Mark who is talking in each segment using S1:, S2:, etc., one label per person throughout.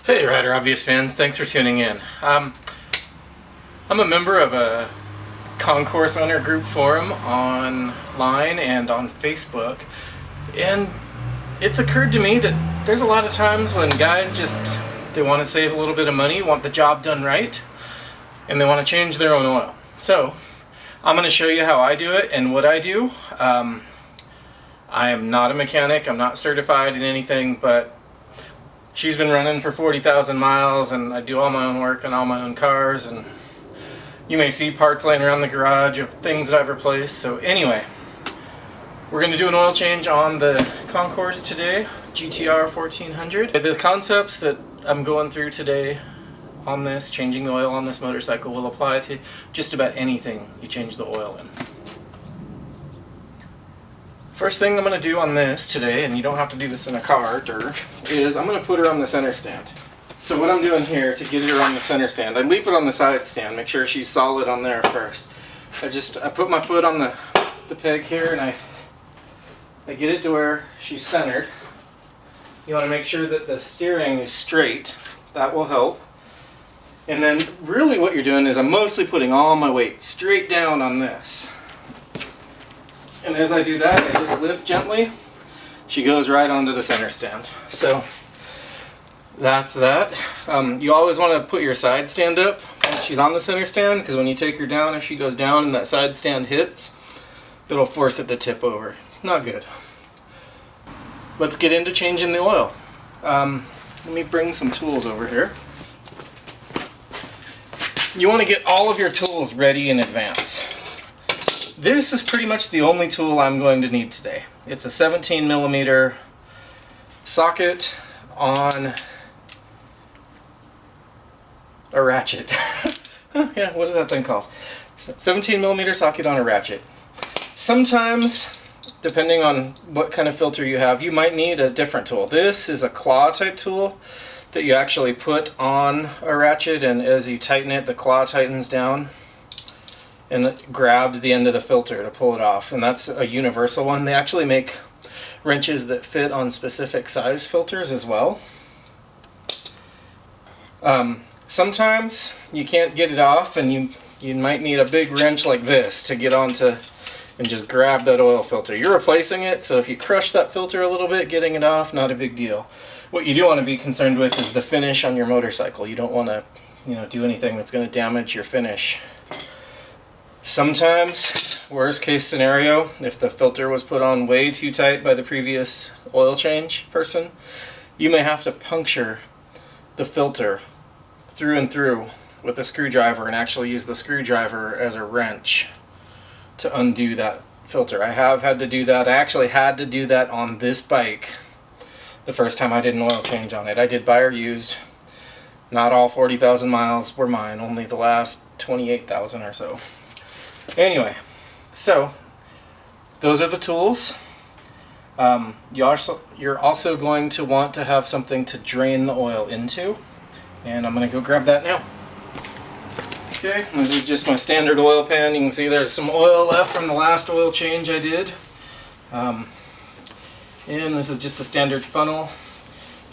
S1: Hey Rider Obvious fans, thanks for tuning in. I'm a member of a Concours owner group forum online and on Facebook, and it's occurred to me that there's a lot of times when guys they want to save a little bit of money, want the job done right, and they want to change their own oil. So I'm going to show you how I do it and what I do. I am not a mechanic, I'm not certified in anything, but she's been running for 40,000 miles, and I do all my own work on all my own cars, and you may see parts laying around the garage of things that I've replaced. So anyway, we're going to do an oil change on the Concours today, GTR 1400. The concepts that I'm going through today on this, changing the oil on this motorcycle, will apply to just about anything you change the oil in. First thing I'm going to do on this today, and you don't have to do this in a car, is I'm going to put her on the center stand. So what I'm doing here to get her on the center stand, I leave it on the side stand, make sure she's solid on there first. I put my foot on the peg here, and I get it to where she's centered. You want to make sure that the steering is straight. That will help. And then really what you're doing is I'm mostly putting all my weight straight down on this. And as I do that, I just lift gently. She goes right onto the center stand. So that's that. You always want to put your side stand up when she's on the center stand, because when you take her down, if she goes down and that side stand hits, it'll force it to tip over. Not good. Let's get into changing the oil. Let me bring some tools over here. You want to get all of your tools ready in advance. This is pretty much the only tool I'm going to need today. It's a 17mm socket on a ratchet. Yeah, what is that thing called? 17mm socket on a ratchet. Sometimes, depending on what kind of filter you have, you might need a different tool. This is a claw type tool that you actually put on a ratchet, and as you tighten it, the claw tightens down and it grabs the end of the filter to pull it off, and that's a universal one. They actually make wrenches that fit on specific size filters as well. Sometimes you can't get it off, and you might need a big wrench like this to get onto and just grab that oil filter. You're replacing it, so if you crush that filter a little bit, getting it off, not a big deal. What you do want to be concerned with is the finish on your motorcycle. You don't want to, do anything that's going to damage your finish. Sometimes, worst case scenario, if the filter was put on way too tight by the previous oil change person, you may have to puncture the filter through and through with a screwdriver and actually use the screwdriver as a wrench to undo that filter. I have had to do that. I actually had to do that on this bike the first time I did an oil change on it. I did buy or used. Not all 40,000 miles were mine, only the last 28,000 or so. Anyway, so those are the tools. You're also going to want to have something to drain the oil into, and I'm going to go grab that now. Okay, this is just my standard oil pan. You can see there's some oil left from the last oil change I did. And this is just a standard funnel.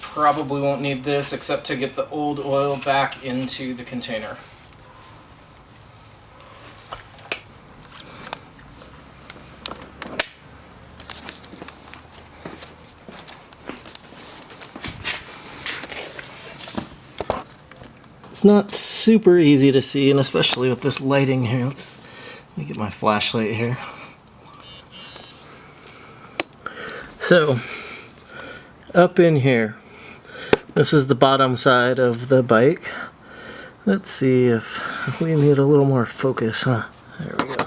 S1: Probably won't need this except to get the old oil back into the container. It's not super easy to see, and especially with this lighting here. Let me get my flashlight here. So, up in here, this is the bottom side of the bike. Let's see if we need a little more focus, huh? There we go.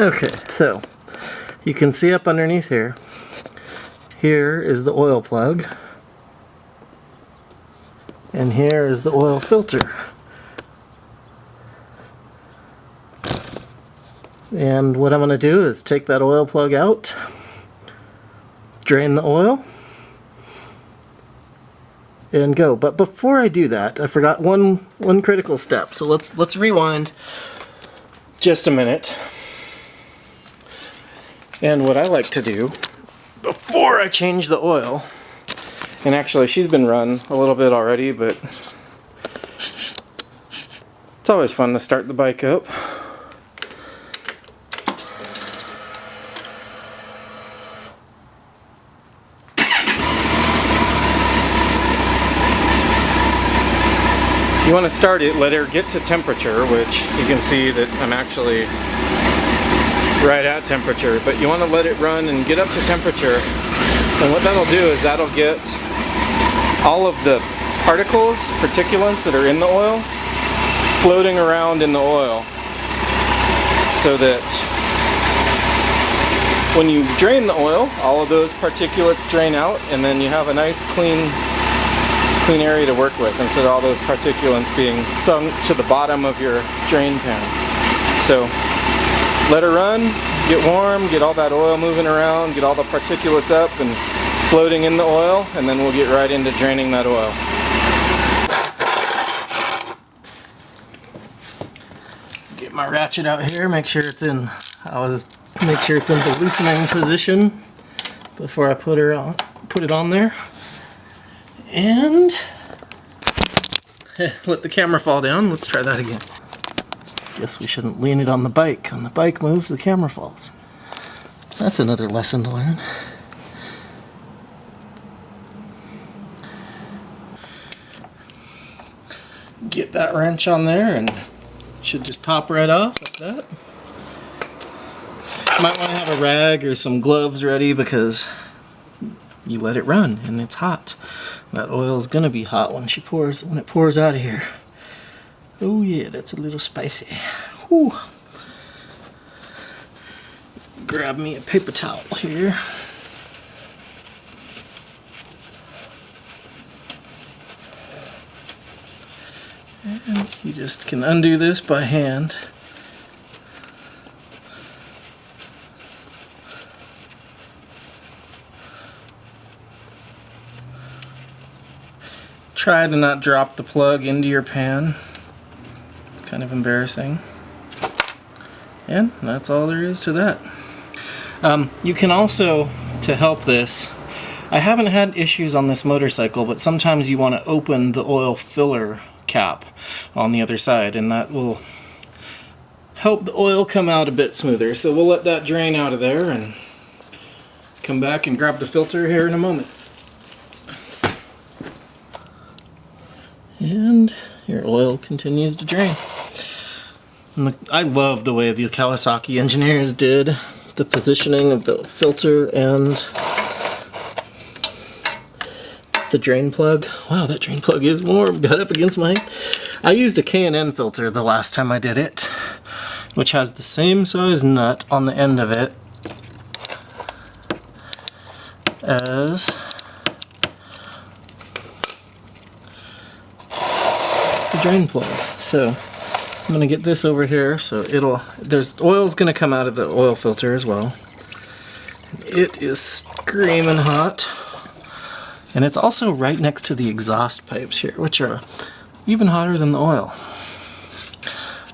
S1: Okay, so you can see up underneath here. Here is the oil plug. And here is the oil filter. And what I'm going to do is take that oil plug out, drain the oil, and go. But before I do that, I forgot one critical step. So let's rewind just a minute. And what I like to do before I change the oil And actually, she's been run a little bit already, but it's always fun to start the bike up. You want to start it, let her get to temperature, which you can see that I'm actually right at temperature, but you want to let it run and get up to temperature. And what that'll do is that'll get all of the particles, particulates that are in the oil, floating around in the oil, so that when you drain the oil, all of those particulates drain out, and then you have a nice clean area to work with, instead of all those particulates being sunk to the bottom of your drain pan. So let her run, get warm, get all that oil moving around, get all the particulates up and floating in the oil, and then we'll get right into draining that oil. Get my ratchet out here, make sure it's in the loosening position before I put it on there. And let the camera fall down. Let's try that again. Guess we shouldn't lean it on the bike. When the bike moves, the camera falls. That's another lesson to learn. Get that wrench on there and it should just pop right off like that. You might want to have a rag or some gloves ready because you let it run and it's hot. That oil is gonna be hot when it pours out of here. Oh yeah, that's a little spicy. Whew. Grab me a paper towel here. And you just can undo this by hand. Try to not drop the plug into your pan. It's kind of embarrassing. And that's all there is to that. You can also, to help this, I haven't had issues on this motorcycle, but sometimes you want to open the oil filler cap on the other side, and that will help the oil come out a bit smoother. So we'll let that drain out of there and come back and grab the filter here in a moment. And your oil continues to drain. And I love the way the Kawasaki engineers did the positioning of the filter and the drain plug. Wow, that drain plug is warm. Got up against my hand. I used a K&N filter the last time I did it, which has the same size nut on the end of it as drain plug. So I'm gonna get this over here so there's oil's gonna come out of the oil filter as well. It is screaming hot, and it's also right next to the exhaust pipes here, which are even hotter than the oil.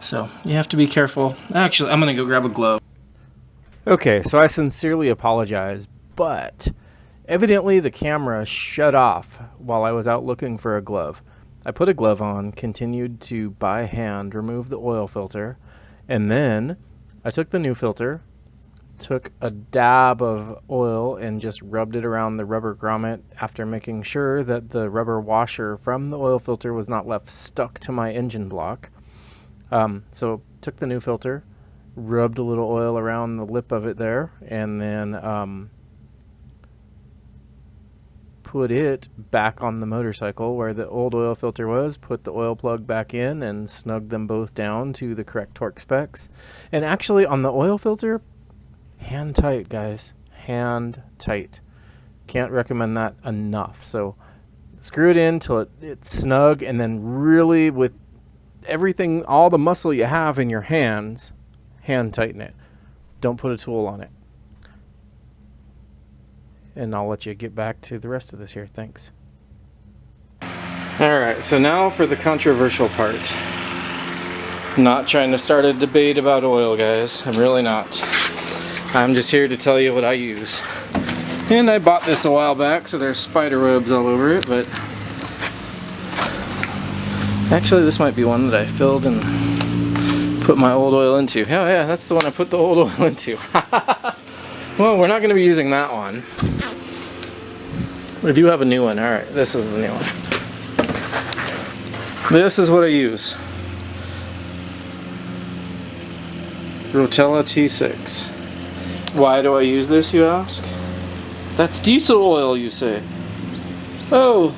S1: So you have to be careful. Actually, I'm gonna go grab a glove. Okay, so I sincerely apologize, but evidently the camera shut off while I was out looking for a glove. I put a glove on, continued to, by hand, remove the oil filter, and then I took the new filter, took a dab of oil and just rubbed it around the rubber grommet after making sure that the rubber washer from the oil filter was not left stuck to my engine block. So took the new filter, rubbed a little oil around the lip of it there, and then put it back on the motorcycle where the old oil filter was, put the oil plug back in and snugged them both down to the correct torque specs. And actually on the oil filter, hand tight, guys, hand tight. Can't recommend that enough. So screw it in till it's snug, and then really with everything, all the muscle you have in your hands, hand tighten it. Don't put a tool on it. And I'll let you get back to the rest of this here. Thanks. Alright, so now for the controversial part. I'm not trying to start a debate about oil, guys. I'm really not. I'm just here to tell you what I use. And I bought this a while back, so there's spider webs all over it, but actually this might be one that I filled and put my old oil into. Oh yeah, that's the one I put the old oil into. Well, we're not going to be using that one. I do have a new one. Alright, this is the new one. This is what I use. Rotella T6. Why do I use this, you ask? That's diesel oil, you say. Oh,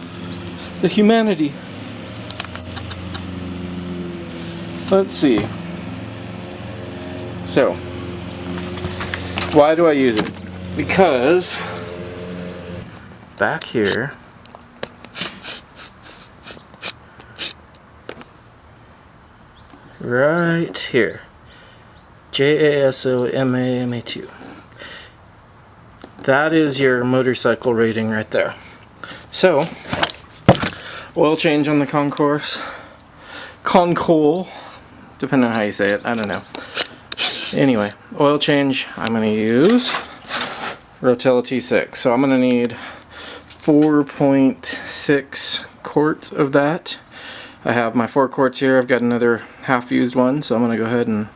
S1: the humanity. Let's see. So, why do I use it? Because back here, right here, JASOMAMA2. That is your motorcycle rating right there. So, oil change on the Concours, depending on how you say it, I don't know. Anyway, oil change, I'm going to use Rotella T6. So I'm going to need 4.6 quarts of that. I have my 4 quarts here. I've got another half-used one, so I'm going to go ahead and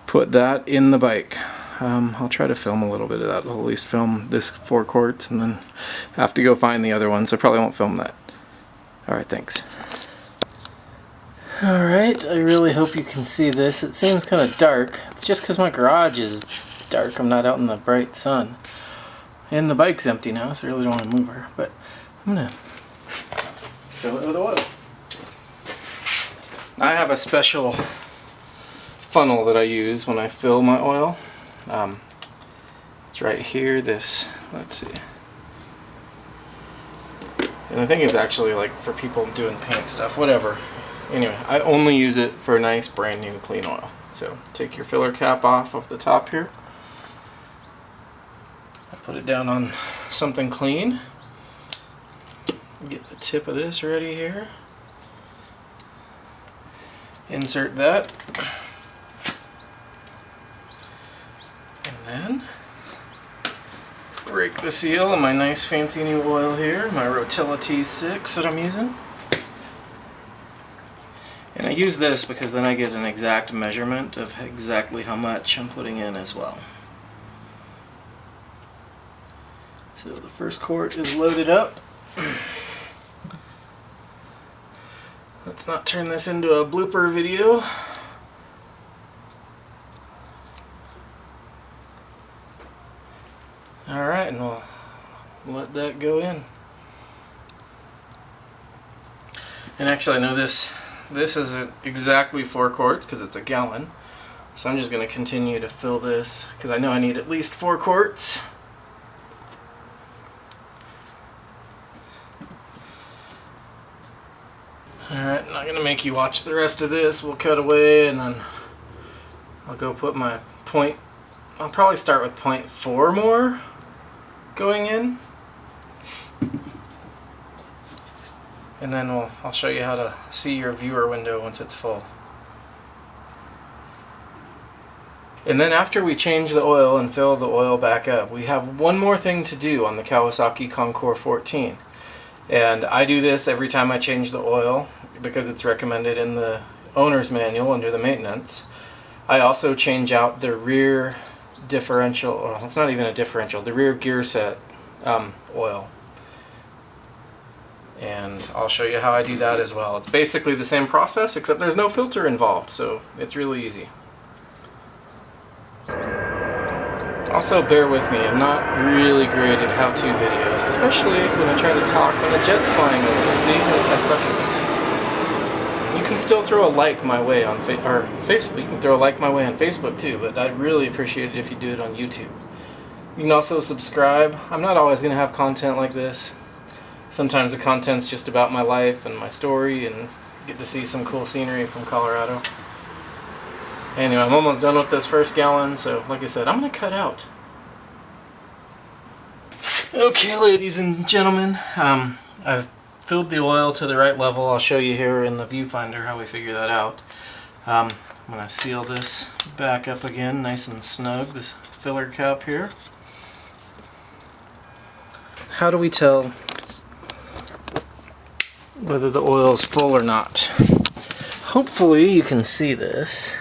S1: put that in the bike. I'll try to film a little bit of that. I'll at least film this 4 quarts and then have to go find the other one, so I probably won't film that. Alright, thanks. Alright, I really hope you can see this. It seems kind of dark. It's just because my garage is dark. I'm not out in the bright sun. And the bike's empty now, so I really don't want to move her. But I'm going to fill it with oil. I have a special funnel that I use when I fill my oil. It's right here, let's see. And I think it's actually like for people doing paint stuff, whatever. Anyway, I only use it for nice brand new clean oil. So take your filler cap off of the top here. I put it down on something clean. Get the tip of this ready here. Insert that. And then break the seal of my nice fancy new oil here, my Rotella T6 that I'm using. And I use this because then I get an exact measurement of exactly how much I'm putting in as well. So the first quart is loaded up. Let's not turn this into a blooper video. Alright, and we'll let that go in. And actually I know this is exactly 4 quarts because it's a gallon. So I'm just going to continue to fill this because I know I need at least 4 quarts. Alright, not going to make you watch the rest of this. We'll cut away and then I'll go put my point. I'll probably start with 0.4 more going in. And then I'll show you how to see your viewer window once it's full. And then after we change the oil and fill the oil back up, we have one more thing to do on the Kawasaki Concours 14. And I do this every time I change the oil because it's recommended in the owner's manual under the maintenance. I also change out the rear differential, well, it's not even a differential, the rear gear set oil. And I'll show you how I do that as well. It's basically the same process except there's no filter involved, so it's really easy. Also, bear with me, I'm not really great at how-to videos, especially when I try to talk when a jet's flying over. See, I suck at it. You can still throw a like my way on Facebook. You can throw a like my way on Facebook too, but I'd really appreciate it if you do it on YouTube. You can also subscribe. I'm not always going to have content like this. Sometimes the content's just about my life and my story, and you get to see some cool scenery from Colorado. Anyway, I'm almost done with this first gallon, so like I said, I'm going to cut out. Okay, ladies and gentlemen, I've filled the oil to the right level. I'll show you here in the viewfinder how we figure that out. I'm going to seal this back up again, nice and snug, this filler cap here. how do we tell whether the oil is full or not? Hopefully you can see this.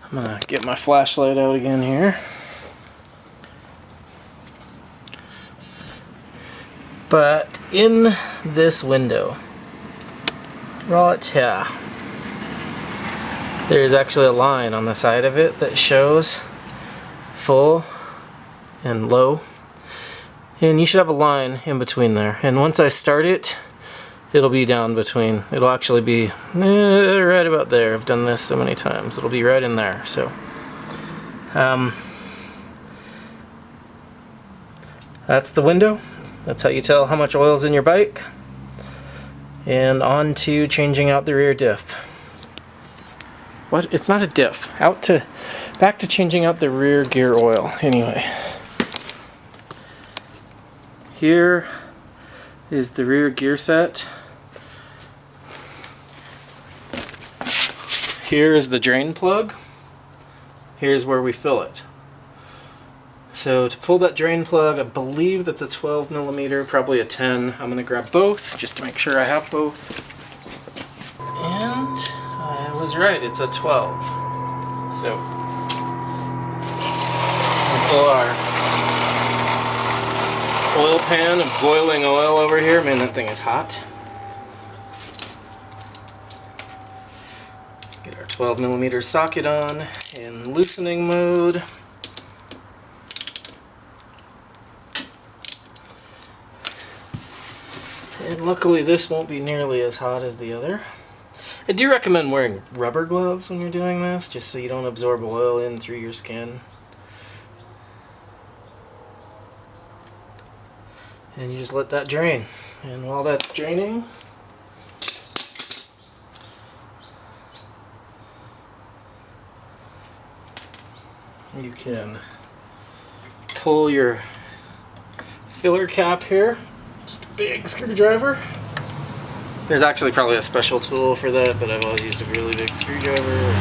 S1: I'm gonna get my flashlight out again here. But in this window, right here, there's actually a line on the side of it that shows full and low. And you should have a line in between there. And once I start it, it'll be down between. It'll actually be right about there. I've done this so many times. It'll be right in there. So, that's the window. That's how you tell how much oil's in your bike. And on to changing out the rear diff. What? It's not a diff. Back to changing out the rear gear oil. Anyway. Here is the rear gear set. Here is the drain plug. Here's where we fill it. So to pull that drain plug, I believe that's a 12 millimeter, probably a 10. I'm gonna grab both just to make sure I have both. And I was right, it's a 12. So we'll pull our oil pan of boiling oil over here. Man, that thing is hot. Get our 12 millimeter socket on in loosening mode. And luckily this won't be nearly as hot as the other. I do recommend wearing rubber gloves when you're doing this, just so you don't absorb oil in through your skin. And you just let that drain. And while that's draining, you can pull your filler cap here. Just a big screwdriver. There's actually probably a special tool for that, but I've always used a really big screwdriver.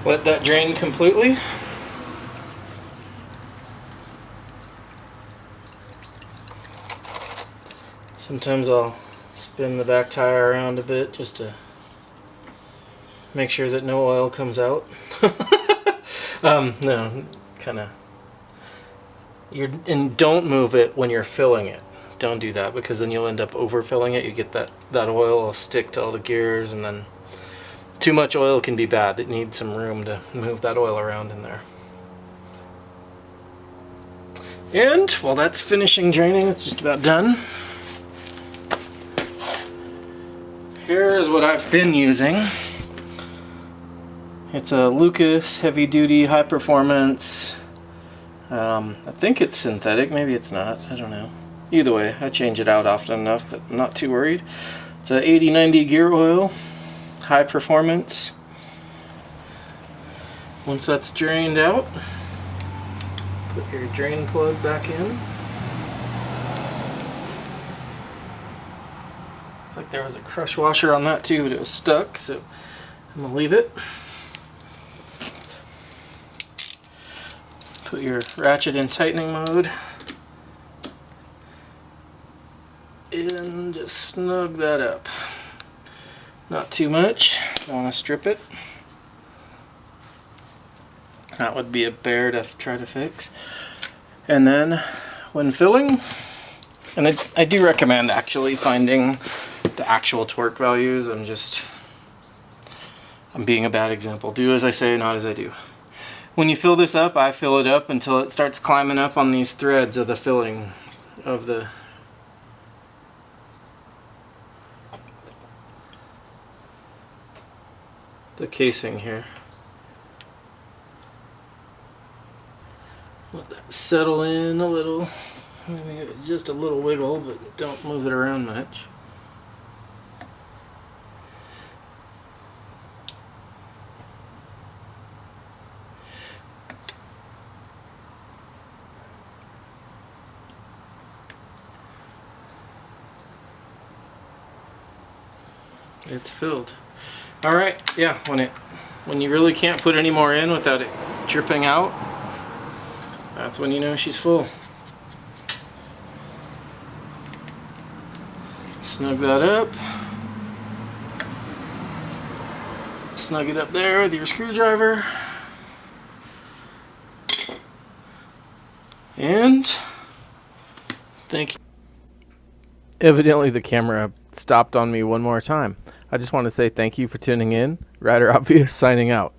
S1: Let that drain completely. Sometimes I'll spin the back tire around a bit just to make sure that no oil comes out. No, kind of. And don't move it when you're filling it. Don't do that, because then you'll end up overfilling it. You get that oil will stick to all the gears, and then too much oil can be bad. It needs some room to move that oil around in there. And while that's finishing draining, it's just about done. Here is what I've been using. It's a Lucas heavy duty high performance. I think it's synthetic, maybe it's not, I don't know. Either way, I change it out often enough that I'm not too worried. It's a 80-90 gear oil, high performance. Once that's drained out, put your drain plug back in. Looks like there was a crush washer on that too, but it was stuck, so I'm gonna leave it. Put your ratchet in tightening mode and just snug that up. Not too much, don't want to strip it. That would be a bear to try to fix. And then when filling, and I do recommend actually finding the actual torque values. I'm being a bad example. Do as I say, not as I do. When you fill this up, I fill it up until it starts climbing up on these threads of the filling of the casing here. Let that settle in a little. Maybe just a little wiggle, but don't move it around much. It's filled. All right, yeah, when you really can't put any more in without it dripping out, that's when you know she's full. Snug that up. Snug it up there with your screwdriver. And thank you. Evidently the camera stopped on me one more time. I just want to say thank you for tuning in. Rider Obvious signing out.